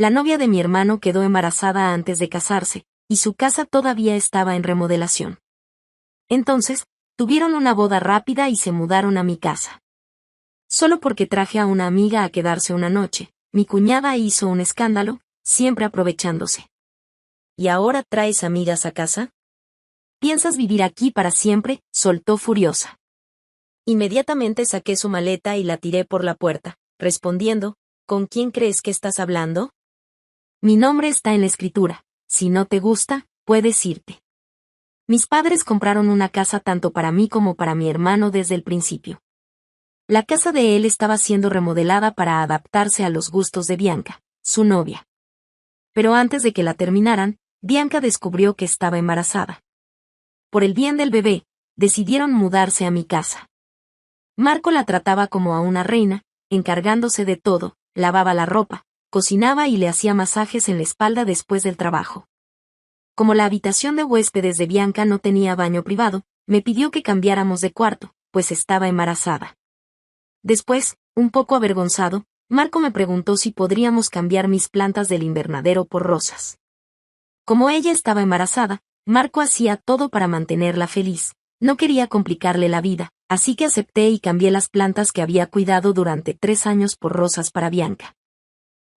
La novia de mi hermano quedó embarazada antes de casarse, y su casa todavía estaba en remodelación. Entonces, tuvieron una boda rápida y se mudaron a mi casa. Solo porque traje a una amiga a quedarse una noche, mi cuñada hizo un escándalo, siempre aprovechándose. ¿Y ahora traes amigas a casa? ¿Piensas vivir aquí para siempre?, soltó furiosa. Inmediatamente saqué su maleta y la tiré por la puerta, respondiendo, ¿con quién crees que estás hablando? Mi nombre está en la escritura, si no te gusta, puedes irte. Mis padres compraron una casa tanto para mí como para mi hermano desde el principio. La casa de él estaba siendo remodelada para adaptarse a los gustos de Bianca, su novia. Pero antes de que la terminaran, Bianca descubrió que estaba embarazada. Por el bien del bebé, decidieron mudarse a mi casa. Marco la trataba como a una reina, encargándose de todo, lavaba la ropa, cocinaba y le hacía masajes en la espalda después del trabajo. Como la habitación de huéspedes de Bianca no tenía baño privado, me pidió que cambiáramos de cuarto, pues estaba embarazada. Después, un poco avergonzado, Marco me preguntó si podríamos cambiar mis plantas del invernadero por rosas. Como ella estaba embarazada, Marco hacía todo para mantenerla feliz. No quería complicarle la vida, así que acepté y cambié las plantas que había cuidado durante 3 años por rosas para Bianca.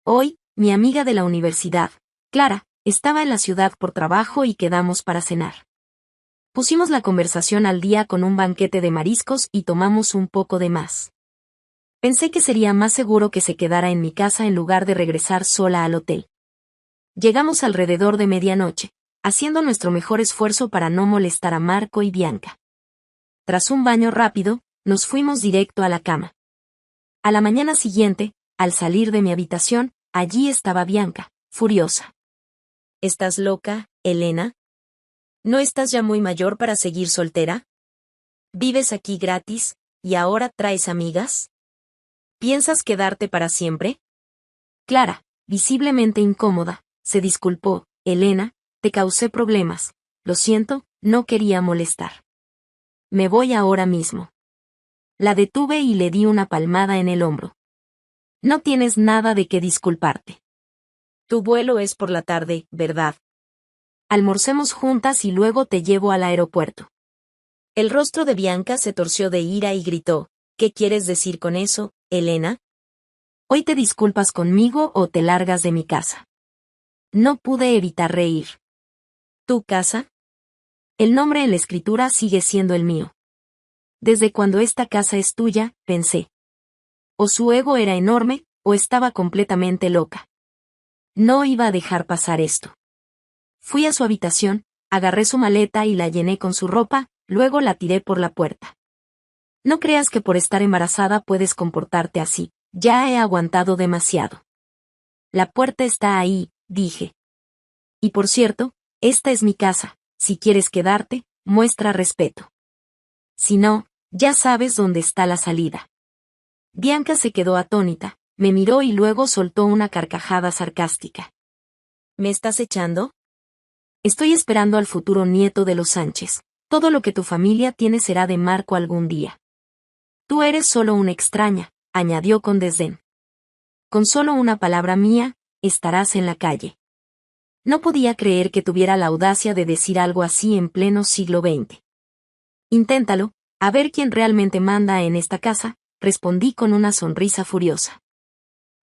Hoy, mi amiga de la universidad, Clara, estaba en la ciudad por trabajo y quedamos para cenar. Pusimos la conversación al día con un banquete de mariscos y tomamos un poco de más. Pensé que sería más seguro que se quedara en mi casa en lugar de regresar sola al hotel. Llegamos alrededor de medianoche, haciendo nuestro mejor esfuerzo para no molestar a Marco y Bianca. Tras un baño rápido, nos fuimos directo a la cama. A la mañana siguiente, al salir de mi habitación, allí estaba Bianca, furiosa. ¿Estás loca, Elena? ¿No estás ya muy mayor para seguir soltera? ¿Vives aquí gratis, y ahora traes amigas? ¿Piensas quedarte para siempre? Clara, visiblemente incómoda, se disculpó. Elena, te causé problemas. Lo siento, no quería molestar. Me voy ahora mismo. La detuve y le di una palmada en el hombro. No tienes nada de qué disculparte. Tu vuelo es por la tarde, ¿verdad? Almorcemos juntas y luego te llevo al aeropuerto. El rostro de Bianca se torció de ira y gritó, ¿qué quieres decir con eso, Elena? Hoy te disculpas conmigo o te largas de mi casa. No pude evitar reír. ¿Tu casa? El nombre en la escritura sigue siendo el mío. Desde cuando esta casa es tuya, pensé. O su ego era enorme, o estaba completamente loca. No iba a dejar pasar esto. Fui a su habitación, agarré su maleta y la llené con su ropa, luego la tiré por la puerta. No creas que por estar embarazada puedes comportarte así, ya he aguantado demasiado. La puerta está ahí, dije. Y por cierto, esta es mi casa, si quieres quedarte, muestra respeto. Si no, ya sabes dónde está la salida. Bianca se quedó atónita, me miró y luego soltó una carcajada sarcástica. ¿Me estás echando? Estoy esperando al futuro nieto de los Sánchez. Todo lo que tu familia tiene será de Marco algún día. Tú eres solo una extraña, añadió con desdén. Con solo una palabra mía, estarás en la calle. No podía creer que tuviera la audacia de decir algo así en pleno siglo XX. Inténtalo, a ver quién realmente manda en esta casa, respondí con una sonrisa furiosa.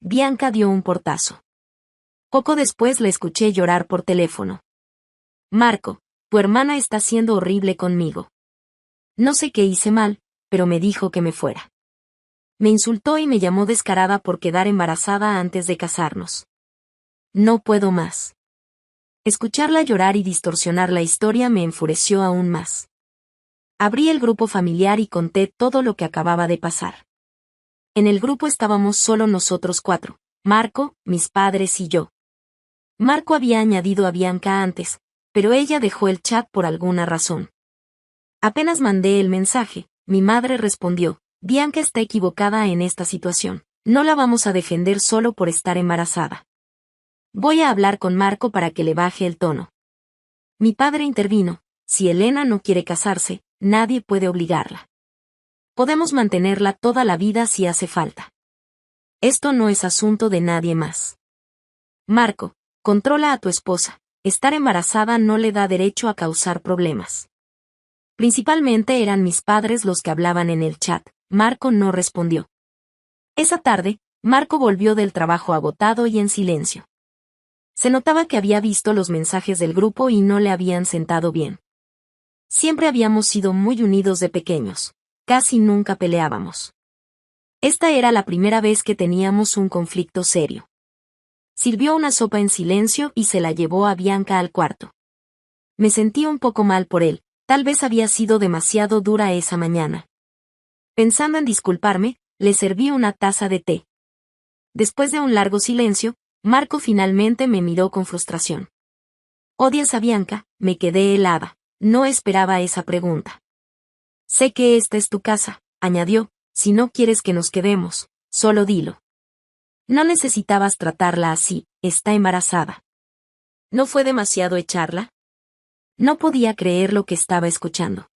Bianca dio un portazo. Poco después la escuché llorar por teléfono. Marco, tu hermana está siendo horrible conmigo. No sé qué hice mal, pero me dijo que me fuera. Me insultó y me llamó descarada por quedar embarazada antes de casarnos. No puedo más. Escucharla llorar y distorsionar la historia me enfureció aún más. Abrí el grupo familiar y conté todo lo que acababa de pasar. En el grupo estábamos solo nosotros 4, Marco, mis padres y yo. Marco había añadido a Bianca antes, pero ella dejó el chat por alguna razón. Apenas mandé el mensaje, mi madre respondió, Bianca está equivocada en esta situación, no la vamos a defender solo por estar embarazada. Voy a hablar con Marco para que le baje el tono. Mi padre intervino, si Elena no quiere casarse, nadie puede obligarla. Podemos mantenerla toda la vida si hace falta. Esto no es asunto de nadie más. Marco, controla a tu esposa. Estar embarazada no le da derecho a causar problemas. Principalmente eran mis padres los que hablaban en el chat. Marco no respondió. Esa tarde, Marco volvió del trabajo agotado y en silencio. Se notaba que había visto los mensajes del grupo y no le habían sentado bien. Siempre habíamos sido muy unidos de pequeños. Casi nunca peleábamos. Esta era la primera vez que teníamos un conflicto serio. Sirvió una sopa en silencio y se la llevó a Bianca al cuarto. Me sentí un poco mal por él, tal vez había sido demasiado dura esa mañana. Pensando en disculparme, le serví una taza de té. Después de un largo silencio, Marco finalmente me miró con frustración. ¿Odias a Bianca? Me quedé helada. No esperaba esa pregunta. Sé que esta es tu casa, añadió, si no quieres que nos quedemos, solo dilo. No necesitabas tratarla así, está embarazada. ¿No fue demasiado echarla? No podía creer lo que estaba escuchando.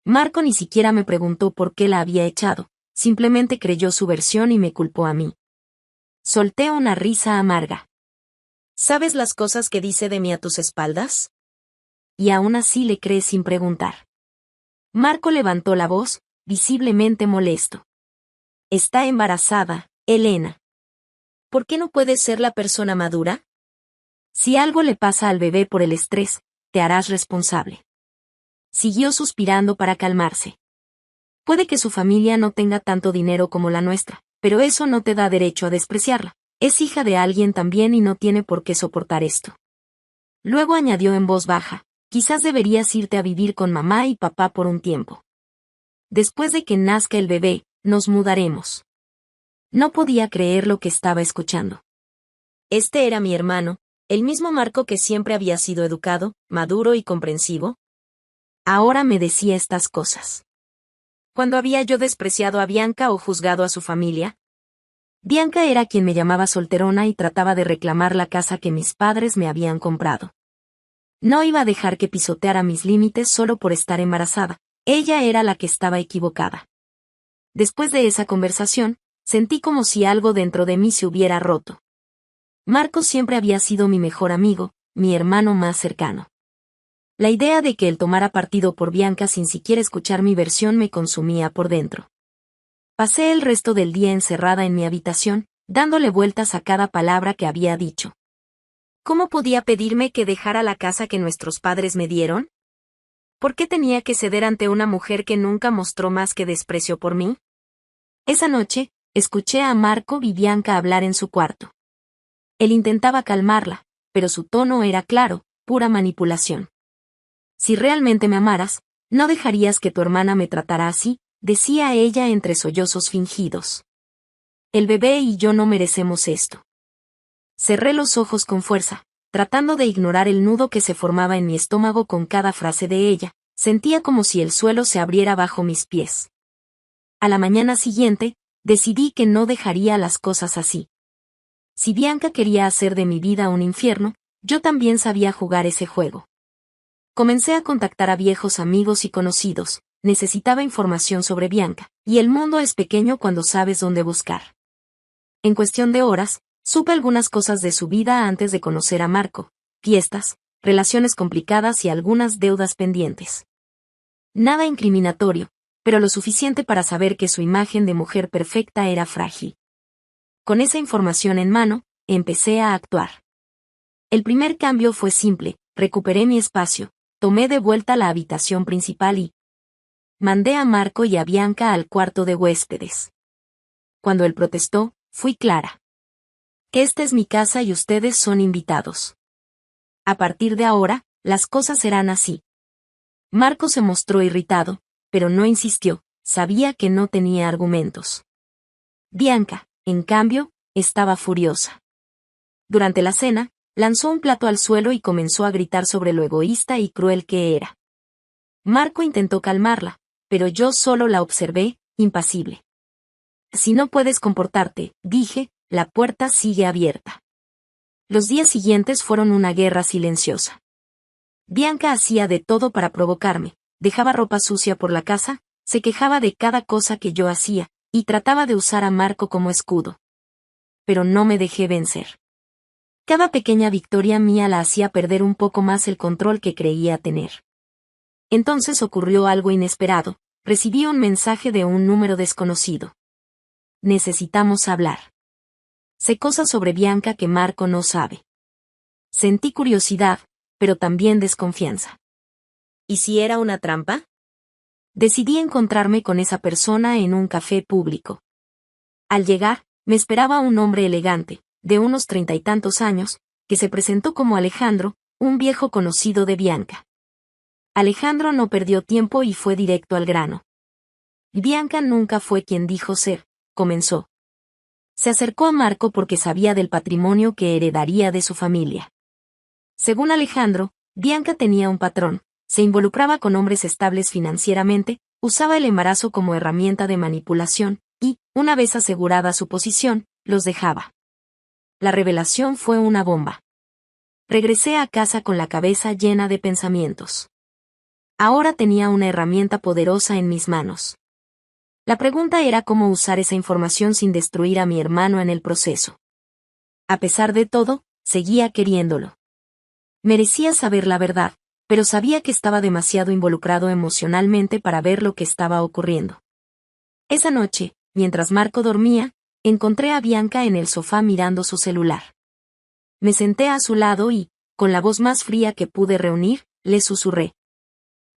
Marco ni siquiera me preguntó por qué la había echado, simplemente creyó su versión y me culpó a mí. Solté una risa amarga. ¿Sabes las cosas que dice de mí a tus espaldas? Y aún así le crees sin preguntar. Marco levantó la voz, visiblemente molesto. Está embarazada, Elena. ¿Por qué no puedes ser la persona madura? Si algo le pasa al bebé por el estrés, te harás responsable. Siguió suspirando para calmarse. Puede que su familia no tenga tanto dinero como la nuestra, pero eso no te da derecho a despreciarla. Es hija de alguien también y no tiene por qué soportar esto. Luego añadió en voz baja, quizás deberías irte a vivir con mamá y papá por un tiempo. Después de que nazca el bebé, nos mudaremos. No podía creer lo que estaba escuchando. Este era mi hermano, el mismo Marco que siempre había sido educado, maduro y comprensivo. Ahora me decía estas cosas. ¿Cuándo había yo despreciado a Bianca o juzgado a su familia? Bianca era quien me llamaba solterona y trataba de reclamar la casa que mis padres me habían comprado. No iba a dejar que pisoteara mis límites solo por estar embarazada. Ella era la que estaba equivocada. Después de esa conversación, sentí como si algo dentro de mí se hubiera roto. Marco siempre había sido mi mejor amigo, mi hermano más cercano. La idea de que él tomara partido por Bianca sin siquiera escuchar mi versión me consumía por dentro. Pasé el resto del día encerrada en mi habitación, dándole vueltas a cada palabra que había dicho. ¿Cómo podía pedirme que dejara la casa que nuestros padres me dieron? ¿Por qué tenía que ceder ante una mujer que nunca mostró más que desprecio por mí? Esa noche, escuché a Marco y Bianca hablar en su cuarto. Él intentaba calmarla, pero su tono era claro, pura manipulación. Si realmente me amaras, no dejarías que tu hermana me tratara así, decía ella entre sollozos fingidos. El bebé y yo no merecemos esto. Cerré los ojos con fuerza, tratando de ignorar el nudo que se formaba en mi estómago con cada frase de ella. Sentía como si el suelo se abriera bajo mis pies. A la mañana siguiente, decidí que no dejaría las cosas así. Si Bianca quería hacer de mi vida un infierno, yo también sabía jugar ese juego. Comencé a contactar a viejos amigos y conocidos. Necesitaba información sobre Bianca, y el mundo es pequeño cuando sabes dónde buscar. En cuestión de horas, supe algunas cosas de su vida antes de conocer a Marco: fiestas, relaciones complicadas y algunas deudas pendientes. Nada incriminatorio, pero lo suficiente para saber que su imagen de mujer perfecta era frágil. Con esa información en mano, empecé a actuar. El primer cambio fue simple: recuperé mi espacio, tomé de vuelta la habitación principal y mandé a Marco y a Bianca al cuarto de huéspedes. Cuando él protestó, fui clara. Esta es mi casa y ustedes son invitados. A partir de ahora, las cosas serán así. Marco se mostró irritado, pero no insistió, sabía que no tenía argumentos. Bianca, en cambio, estaba furiosa. Durante la cena, lanzó un plato al suelo y comenzó a gritar sobre lo egoísta y cruel que era. Marco intentó calmarla, pero yo solo la observé, impasible. Si no puedes comportarte, dije, la puerta sigue abierta. Los días siguientes fueron una guerra silenciosa. Bianca hacía de todo para provocarme, dejaba ropa sucia por la casa, se quejaba de cada cosa que yo hacía, y trataba de usar a Marco como escudo. Pero no me dejé vencer. Cada pequeña victoria mía la hacía perder un poco más el control que creía tener. Entonces ocurrió algo inesperado. Recibí un mensaje de un número desconocido. Necesitamos hablar. Sé cosas sobre Bianca que Marco no sabe. Sentí curiosidad, pero también desconfianza. ¿Y si era una trampa? Decidí encontrarme con esa persona en un café público. Al llegar, me esperaba un hombre elegante, de unos 30 y tantos años, que se presentó como Alejandro, un viejo conocido de Bianca. Alejandro no perdió tiempo y fue directo al grano. Bianca nunca fue quien dijo ser, comenzó. Se acercó a Marco porque sabía del patrimonio que heredaría de su familia. Según Alejandro, Bianca tenía un patrón, se involucraba con hombres estables financieramente, usaba el embarazo como herramienta de manipulación, y, una vez asegurada su posición, los dejaba. La revelación fue una bomba. Regresé a casa con la cabeza llena de pensamientos. Ahora tenía una herramienta poderosa en mis manos. La pregunta era cómo usar esa información sin destruir a mi hermano en el proceso. A pesar de todo, seguía queriéndolo. Merecía saber la verdad, pero sabía que estaba demasiado involucrado emocionalmente para ver lo que estaba ocurriendo. Esa noche, mientras Marco dormía, encontré a Bianca en el sofá mirando su celular. Me senté a su lado y, con la voz más fría que pude reunir, le susurré.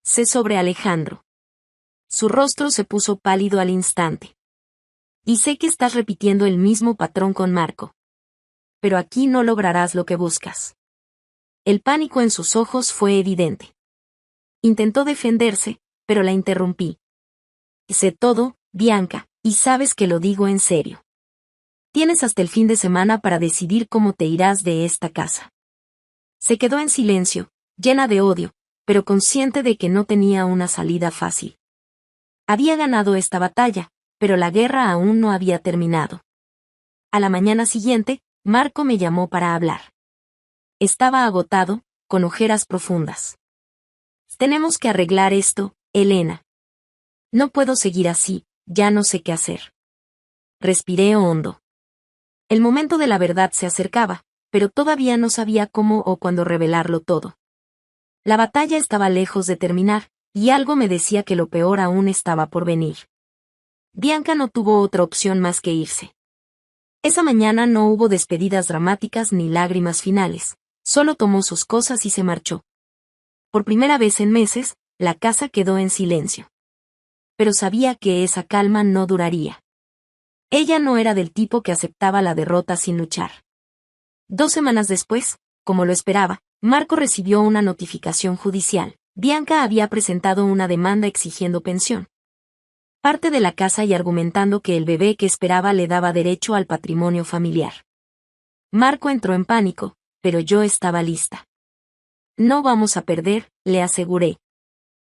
Sé sobre Alejandro. Su rostro se puso pálido al instante. Y sé que estás repitiendo el mismo patrón con Marco. Pero aquí no lograrás lo que buscas. El pánico en sus ojos fue evidente. Intentó defenderse, pero la interrumpí. Sé todo, Bianca, y sabes que lo digo en serio. Tienes hasta el fin de semana para decidir cómo te irás de esta casa. Se quedó en silencio, llena de odio, pero consciente de que no tenía una salida fácil. Había ganado esta batalla, pero la guerra aún no había terminado. A la mañana siguiente, Marco me llamó para hablar. Estaba agotado, con ojeras profundas. Tenemos que arreglar esto, Elena. No puedo seguir así, ya no sé qué hacer. Respiré hondo. El momento de la verdad se acercaba, pero todavía no sabía cómo o cuándo revelarlo todo. La batalla estaba lejos de terminar, y algo me decía que lo peor aún estaba por venir. Bianca no tuvo otra opción más que irse. Esa mañana no hubo despedidas dramáticas ni lágrimas finales, solo tomó sus cosas y se marchó. Por primera vez en meses, la casa quedó en silencio. Pero sabía que esa calma no duraría. Ella no era del tipo que aceptaba la derrota sin luchar. 2 semanas después, como lo esperaba, Marco recibió una notificación judicial. Bianca había presentado una demanda exigiendo pensión. Parte de la casa y argumentando que el bebé que esperaba le daba derecho al patrimonio familiar. Marco entró en pánico, pero yo estaba lista. No vamos a perder, le aseguré.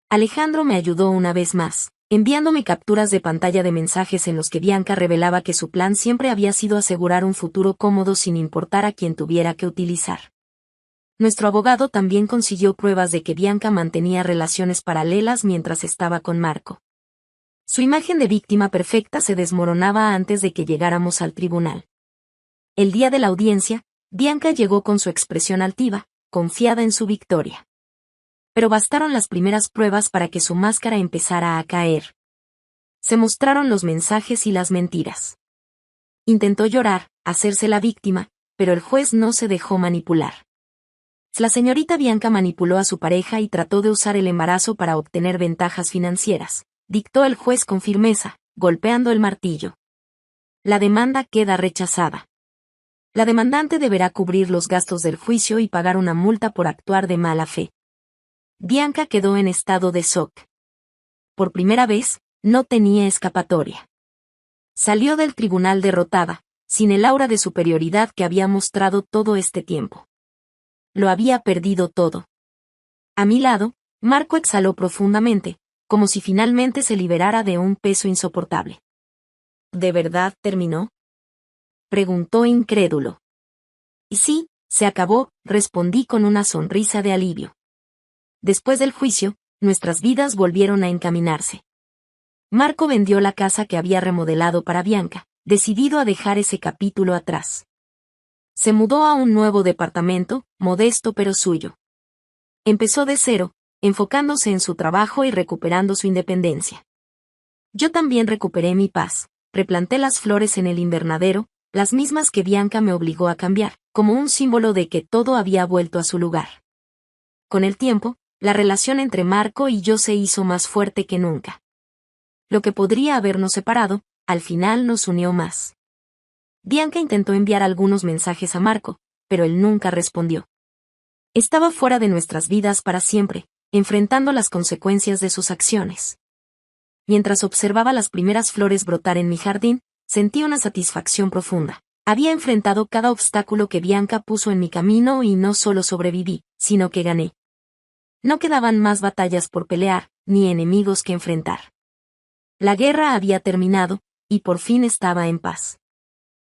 Alejandro me ayudó una vez más, enviándome capturas de pantalla de mensajes en los que Bianca revelaba que su plan siempre había sido asegurar un futuro cómodo sin importar a quién tuviera que utilizar. Nuestro abogado también consiguió pruebas de que Bianca mantenía relaciones paralelas mientras estaba con Marco. Su imagen de víctima perfecta se desmoronaba antes de que llegáramos al tribunal. El día de la audiencia, Bianca llegó con su expresión altiva, confiada en su victoria. Pero bastaron las primeras pruebas para que su máscara empezara a caer. Se mostraron los mensajes y las mentiras. Intentó llorar, hacerse la víctima, pero el juez no se dejó manipular. La señorita Bianca manipuló a su pareja y trató de usar el embarazo para obtener ventajas financieras, dictó el juez con firmeza, golpeando el martillo. La demanda queda rechazada. La demandante deberá cubrir los gastos del juicio y pagar una multa por actuar de mala fe. Bianca quedó en estado de shock. Por primera vez, no tenía escapatoria. Salió del tribunal derrotada, sin el aura de superioridad que había mostrado todo este tiempo. Lo había perdido todo. A mi lado, Marco exhaló profundamente, como si finalmente se liberara de un peso insoportable. ¿De verdad terminó?, preguntó incrédulo. Y sí, se acabó, respondí con una sonrisa de alivio. Después del juicio, nuestras vidas volvieron a encaminarse. Marco vendió la casa que había remodelado para Bianca, decidido a dejar ese capítulo atrás. Se mudó a un nuevo departamento, modesto pero suyo. Empezó de cero, enfocándose en su trabajo y recuperando su independencia. Yo también recuperé mi paz, replanté las flores en el invernadero, las mismas que Bianca me obligó a cambiar, como un símbolo de que todo había vuelto a su lugar. Con el tiempo, la relación entre Marco y yo se hizo más fuerte que nunca. Lo que podría habernos separado, al final nos unió más. Bianca intentó enviar algunos mensajes a Marco, pero él nunca respondió. Estaba fuera de nuestras vidas para siempre, enfrentando las consecuencias de sus acciones. Mientras observaba las primeras flores brotar en mi jardín, sentí una satisfacción profunda. Había enfrentado cada obstáculo que Bianca puso en mi camino y no solo sobreviví, sino que gané. No quedaban más batallas por pelear, ni enemigos que enfrentar. La guerra había terminado, y por fin estaba en paz.